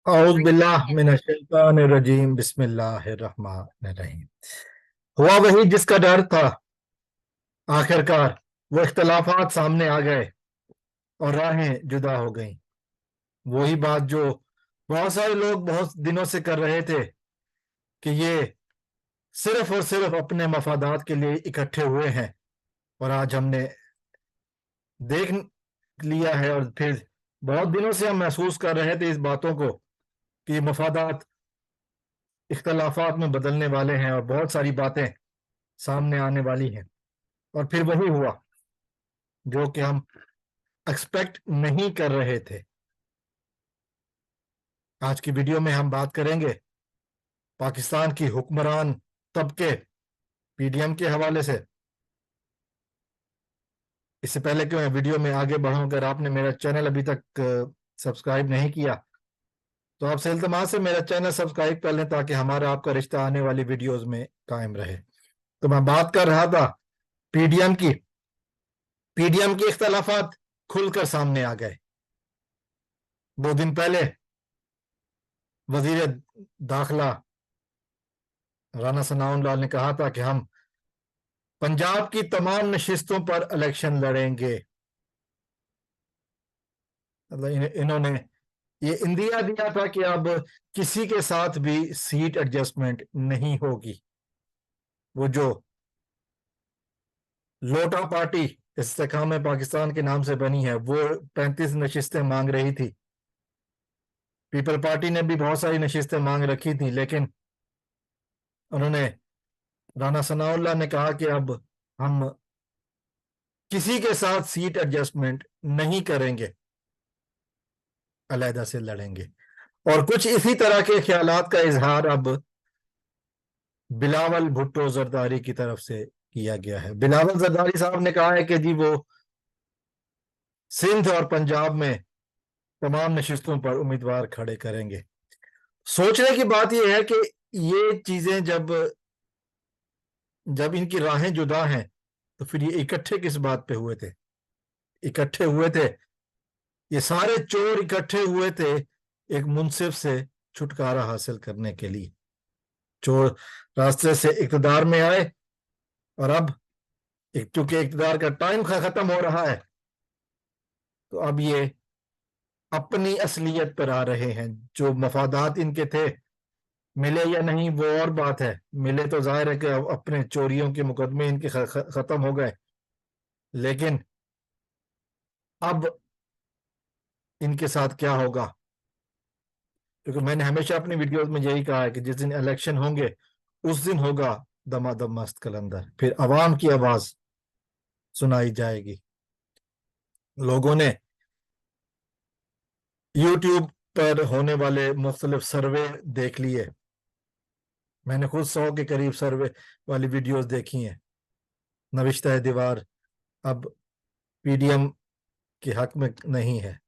औज़ बिल्लाह मिनश्शैतानिर्रजीम बिस्मिल्लाहिर्रहमानिर्रहीम। हुआ वही जिसका डर था, आखिरकार वो इख्तलाफात सामने आ गए और राहें जुदा हो गईं। वही बात जो बहुत सारे लोग बहुत दिनों से कर रहे थे कि ये सिर्फ और सिर्फ अपने मफादात के लिए इकट्ठे हुए हैं, और आज हमने देख लिया है और फिर बहुत दिनों से हम महसूस कर रहे थे इस बातों को कि ये मफादात इख्तलाफात में बदलने वाले हैं और बहुत सारी बातें सामने आने वाली हैं। और फिर वही हुआ जो कि हम एक्सपेक्ट नहीं कर रहे थे। आज की वीडियो में हम बात करेंगे पाकिस्तान की हुक्मरान तबके पीडीएम के हवाले से। इससे पहले कि मैं वीडियो में आगे बढ़ूं, अगर आपने मेरा चैनल अभी तक सब्सक्राइब नहीं किया तो आपसे इल्तमास है मेरा चैनल सब्सक्राइब कर लें ताकि हमारा आपका रिश्ता आने वाली वीडियोस में कायम रहे। तो मैं बात कर रहा था पीडीएम की। पीडीएम के इख्तलाफात खुलकर सामने आ गए। 2 दिन पहले वजीर दाखिला राना सनाउल्लाह ने कहा था कि हम पंजाब की तमाम नशिस्तों पर इलेक्शन लड़ेंगे। मतलब इन्होंने ये इंदिया दिया था कि अब किसी के साथ भी सीट एडजस्टमेंट नहीं होगी। वो जो लोटा पार्टी इस्तेकाम पाकिस्तान के नाम से बनी है, वो 35 नशिस्तें मांग रही थी। पीपल पार्टी ने भी बहुत सारी नशिस्तें मांग रखी थी, लेकिन उन्होंने राना सनाउल्लाह ने कहा कि अब हम किसी के साथ सीट एडजस्टमेंट नहीं करेंगे, अलहदा से लड़ेंगे। और कुछ इसी तरह के ख्यालात का इजहार अब बिलावल भुट्टो जरदारी की तरफ से किया गया है। बिलावल जरदारी साहब ने कहा है कि जी वो सिंध और पंजाब में तमाम नशिस्तों पर उम्मीदवार खड़े करेंगे। सोचने की बात यह है कि ये चीजें जब जब इनकी राहें जुदा हैं तो फिर ये इकट्ठे किस बात पे हुए थे? इकट्ठे हुए थे, ये सारे चोर इकट्ठे हुए थे एक मुनसिफ से छुटकारा हासिल करने के लिए। चोर रास्ते से इक़्तिदार में आए और अब चूंकि इक़्तिदार का टाइम खत्म हो रहा है तो अब ये अपनी असलियत पर आ रहे हैं। जो मफादात इनके थे, मिले या नहीं वो और बात है। मिले तो जाहिर है कि अपने चोरियों के मुकदमे इनके खत्म हो गए, लेकिन अब इनके साथ क्या होगा? क्योंकि मैंने हमेशा अपनी वीडियोस में यही कहा है कि जिस दिन इलेक्शन होंगे उस दिन होगा दमादम मस्त कलंदर, फिर अवाम की आवाज सुनाई जाएगी। लोगों ने यूट्यूब पर होने वाले मुख्तलिफ सर्वे देख लिए। मैंने खुद 100 के करीब सर्वे वाली वीडियोस देखी हैं। नविश्ता दीवार अब पीडीएम के हक में नहीं है।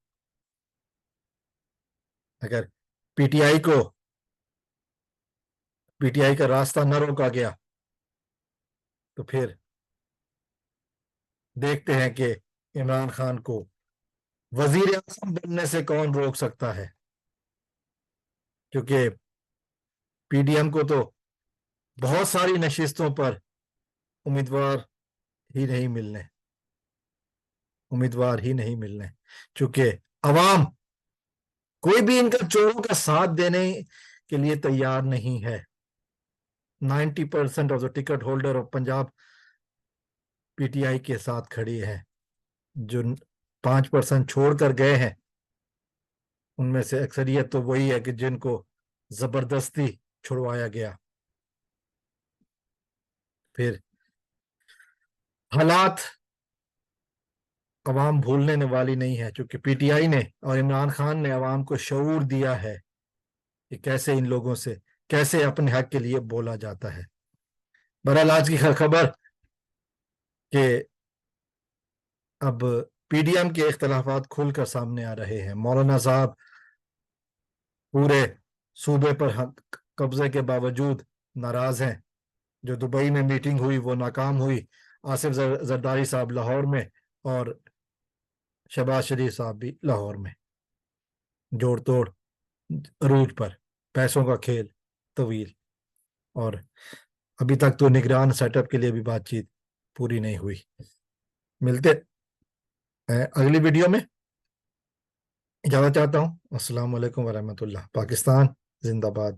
अगर पीटीआई का रास्ता न रोका गया तो फिर देखते हैं कि इमरान खान को वजीर आजम बनने से कौन रोक सकता है। क्योंकि पीडीएम को तो बहुत सारी नशिस्तों पर उम्मीदवार ही नहीं मिलने उम्मीदवार ही नहीं मिलने क्योंकि अवाम कोई भी इनका चोरों का साथ देने के लिए तैयार नहीं है। 90% of the ticket holder of Punjab PTI के साथ खड़ी है। जो 5% छोड़ कर गए हैं उनमें से अक्सरियत तो वही है कि जिनको जबरदस्ती छुड़वाया गया। फिर हालात अवाम भूलने वाली नहीं है, क्योंकि पीटीआई ने और इमरान खान ने अवाम को शऊर दिया है कि कैसे इन लोगों से कैसे अपने हक के लिए बोला जाता है। बहरहाल आज की खबर कि अब पीडीएम के इख्तलाफात खुलकर सामने आ रहे हैं। मौलाना साहब पूरे सूबे पर कब्जे के बावजूद नाराज हैं। जो दुबई में मीटिंग हुई वो नाकाम हुई। आसिफ जरदारी साहब लाहौर में और शहबाज शरीफ साहब भी लाहौर में जोड़ तोड़ عروج پر، پیسوں کا کھیل طویل، اور ابھی تک تو نگران سیٹ اپ کے لیے بھی بات چیت پوری نہیں ہوئی۔ ملتے ہیں اگلی ویڈیو میں، اجازت چاہتا ہوں۔ السلام علیکم ورحمۃ اللہ۔ پاکستان زندہ باد۔